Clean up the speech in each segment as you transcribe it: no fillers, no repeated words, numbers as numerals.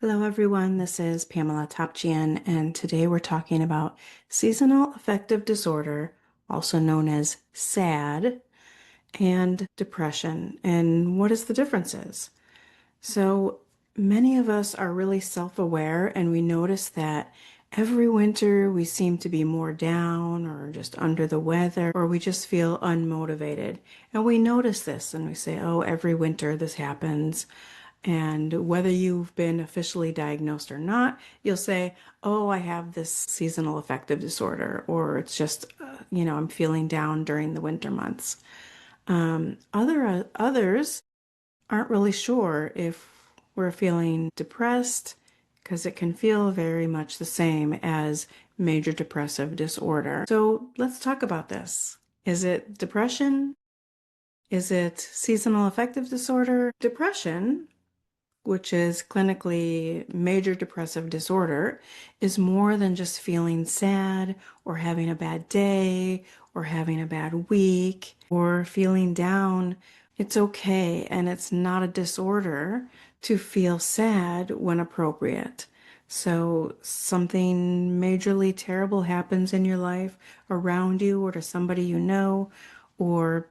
Hello everyone, this is PamelaTopjian, and today we're talking about seasonal affective disorder, also known as SAD, and depression, and what is the differences. So many of us are really self-aware, and we notice that every winter we seem to be more down or just under the weather, or we just feel unmotivated. And we notice this and we say, oh, every winter this happens. And whether you've been officially diagnosed or not, you'll say, oh, I have this seasonal affective disorder, or it's just, I'm feeling down during the winter months. Others aren't really sure if we're feeling depressed because it can feel very much the same as major depressive disorder. So let's talk about this. Is it depression? Is it seasonal affective disorder? Depression, which is clinically major depressive disorder, is more than just feeling sad or having a bad day or having a bad week or feeling down. It's okay, and it's not a disorder to feel sad when appropriate. So something majorly terrible happens in your life around you or to somebody you know, or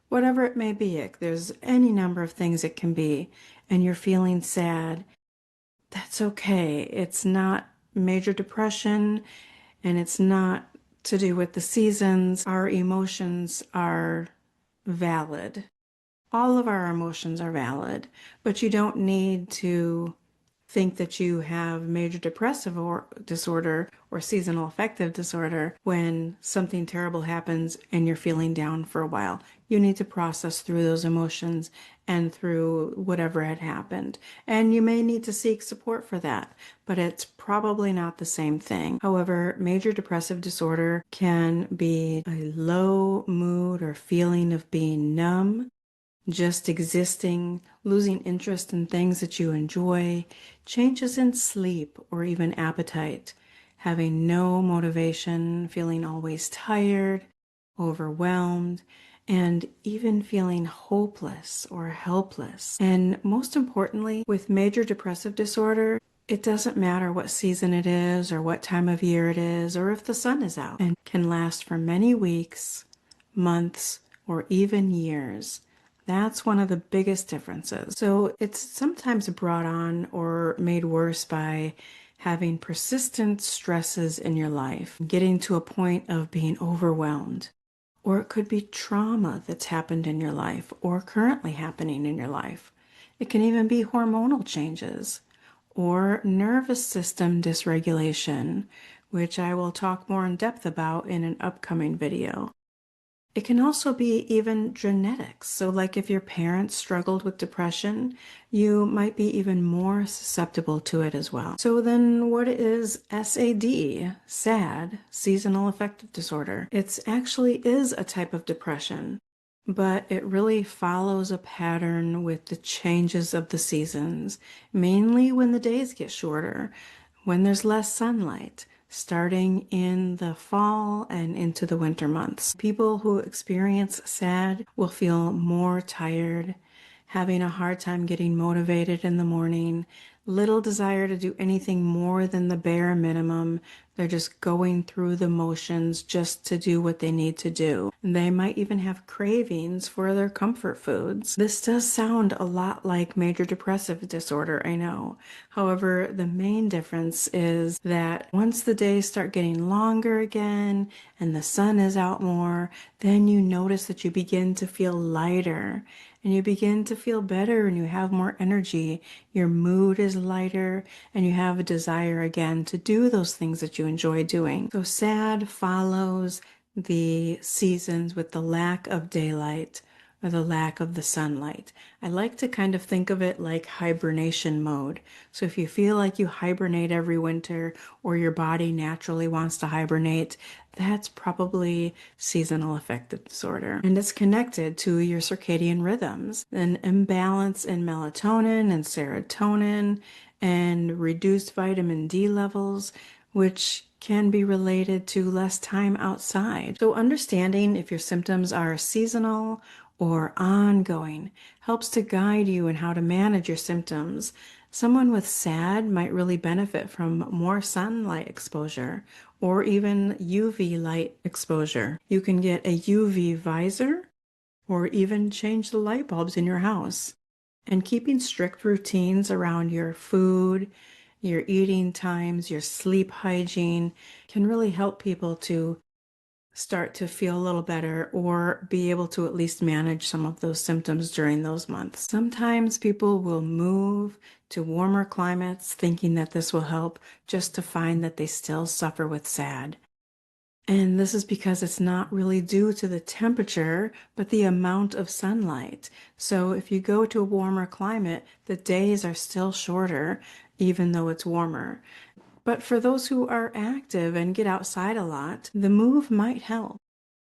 whatever it may be. There's any number of things it can be, and you're feeling sad. That's okay. It's not major depression, and it's not to do with the seasons. Our emotions are valid. All of our emotions are valid, but you don't need to think that you have major depressive or disorder or seasonal affective disorder when something terrible happens and you're feeling down for a while. You need to process through those emotions and through whatever had happened. And you may need to seek support for that, but it's probably not the same thing. However, major depressive disorder can be a low mood or feeling of being numb, just existing, losing interest in things that you enjoy, changes in sleep or even appetite, having no motivation, feeling always tired, overwhelmed, and even feeling hopeless or helpless. And most importantly, with major depressive disorder, it doesn't matter what season it is or what time of year it is or if the sun is out, and can last for many weeks, months, or even years. That's one of the biggest differences. So it's sometimes brought on or made worse by having persistent stresses in your life, getting to a point of being overwhelmed. Or it could be trauma that's happened in your life or currently happening in your life. It can even be hormonal changes or nervous system dysregulation, which I will talk more in depth about in an upcoming video. It can also be even genetics. So like if your parents struggled with depression, you might be even more susceptible to it as well. So then what is SAD, SAD, seasonal affective disorder? It actually is a type of depression, but it really follows a pattern with the changes of the seasons, mainly when the days get shorter, when there's less sunlight, starting in the fall and into the winter months. People who experience SAD will feel more tired, having a hard time getting motivated in the morning, little desire to do anything more than the bare minimum. They're just going through the motions just to do what they need to do. They might even have cravings for their comfort foods. This does sound a lot like major depressive disorder, I know. However, the main difference is that once the days start getting longer again and the sun is out more, then you notice that you begin to feel lighter and you begin to feel better and you have more energy. Your mood is lighter and you have a desire again to do those things that you enjoy doing. So SAD follows the seasons with the lack of daylight or the lack of the sunlight. I like to kind of think of it like hibernation mode. So if you feel like you hibernate every winter or your body naturally wants to hibernate, that's probably seasonal affective disorder. And it's connected to your circadian rhythms, an imbalance in melatonin and serotonin and reduced vitamin D levels, which can be related to less time outside. So understanding if your symptoms are seasonal or ongoing helps to guide you in how to manage your symptoms. Someone with SAD might really benefit from more sunlight exposure or even UV light exposure. You can get a UV visor or even change the light bulbs in your house. And keeping strict routines around your food, your eating times, your sleep hygiene can really help people to start to feel a little better or be able to at least manage some of those symptoms during those months. Sometimes people will move to warmer climates thinking that this will help, just to find that they still suffer with SAD. And this is because it's not really due to the temperature, but the amount of sunlight. So if you go to a warmer climate, the days are still shorter, even though it's warmer. But for those who are active and get outside a lot, the move might help.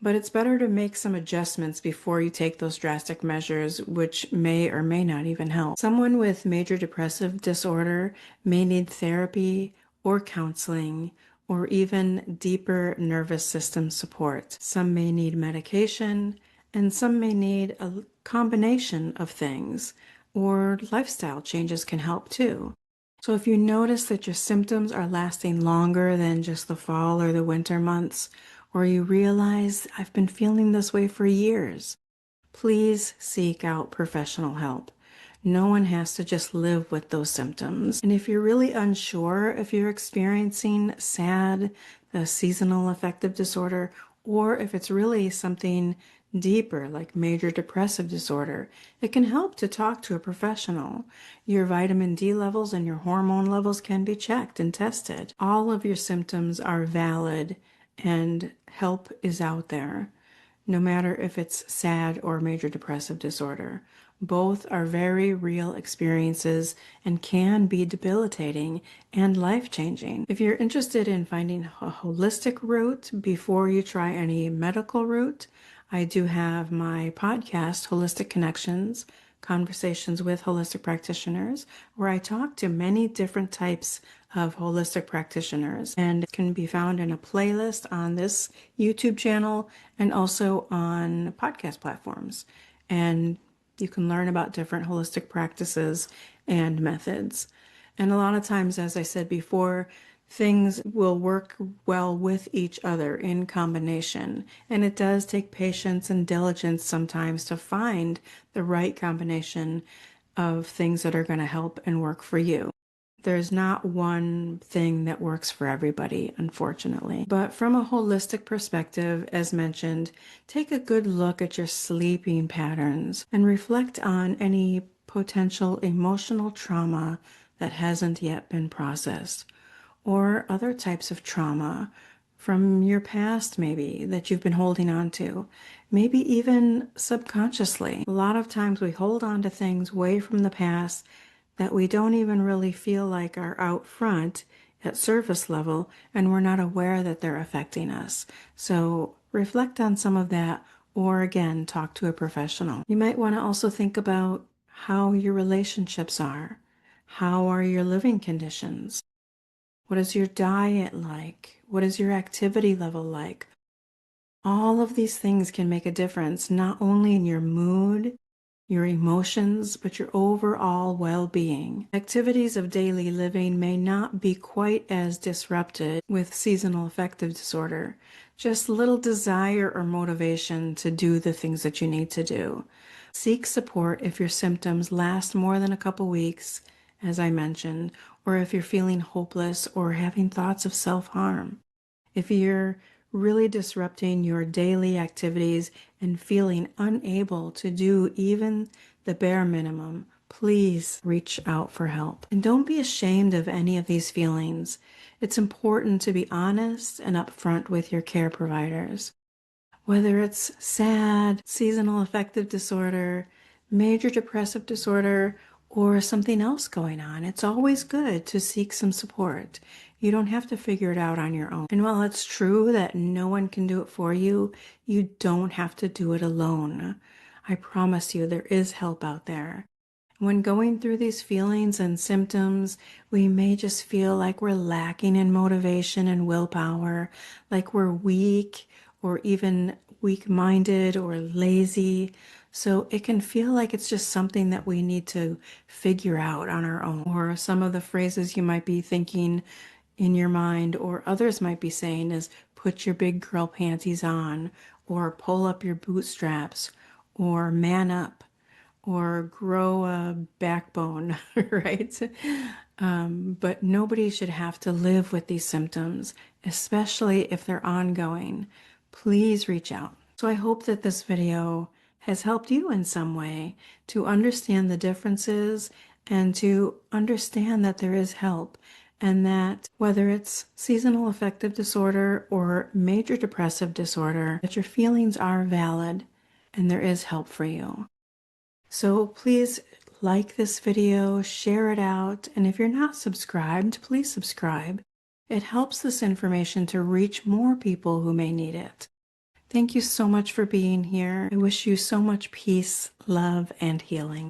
But it's better to make some adjustments before you take those drastic measures, which may or may not even help. Someone with major depressive disorder may need therapy or counseling or even deeper nervous system support. Some may need medication, and some may need a combination of things, or lifestyle changes can help too. So if you notice that your symptoms are lasting longer than just the fall or the winter months, or you realize I've been feeling this way for years, please seek out professional help. No one has to just live with those symptoms. And if you're really unsure if you're experiencing SAD, the seasonal affective disorder, or if it's really something deeper like major depressive disorder, it can help to talk to a professional. Your vitamin D levels and your hormone levels can be checked and tested. All of your symptoms are valid and help is out there, no matter if it's SAD or major depressive disorder. Both are very real experiences and can be debilitating and life-changing. If you're interested in finding a holistic route before you try any medical route, I do have my podcast, Holistic Connections, Conversations with Holistic Practitioners, where I talk to many different types of holistic practitioners, and it can be found in a playlist on this YouTube channel and also on podcast platforms. And you can learn about different holistic practices and methods. And a lot of times, as I said before, things will work well with each other in combination. And it does take patience and diligence sometimes to find the right combination of things that are going to help and work for you. There's not one thing that works for everybody, unfortunately. But from a holistic perspective, as mentioned, take a good look at your sleeping patterns and reflect on any potential emotional trauma that hasn't yet been processed, or other types of trauma from your past maybe that you've been holding on to, maybe even subconsciously. A lot of times we hold on to things way from the past that we don't even really feel like are out front at surface level, and we're not aware that they're affecting us. So reflect on some of that, or again, talk to a professional. You might want to also think about how your relationships are. How are your living conditions? What is your diet like? What is your activity level like? All of these things can make a difference, not only in your mood, your emotions, but your overall well-being. Activities of daily living may not be quite as disrupted with seasonal affective disorder. Just little desire or motivation to do the things that you need to do. Seek support if your symptoms last more than a couple weeks, as I mentioned, or if you're feeling hopeless or having thoughts of self-harm. If you're really disrupting your daily activities and feeling unable to do even the bare minimum, please reach out for help. And don't be ashamed of any of these feelings. It's important to be honest and upfront with your care providers. Whether it's SAD, seasonal affective disorder, major depressive disorder, or something else going on, it's always good to seek some support. You don't have to figure it out on your own. And while it's true that no one can do it for you, you don't have to do it alone. I promise you there is help out there. When going through these feelings and symptoms, we may just feel like we're lacking in motivation and willpower, like we're weak or even weak-minded or lazy. So it can feel like it's just something that we need to figure out on our own. Or some of the phrases you might be thinking in your mind, or others might be saying, is put your big girl panties on, or pull up your bootstraps, or man up, or grow a backbone, right? But nobody should have to live with these symptoms, especially if they're ongoing. Please reach out. So I hope that this video has helped you in some way to understand the differences and to understand that there is help, and that whether it's seasonal affective disorder or major depressive disorder, that your feelings are valid and there is help for you. So please like this video, share it out, and if you're not subscribed, please subscribe. It helps this information to reach more people who may need it. Thank you so much for being here. I wish you so much peace, love, and healing.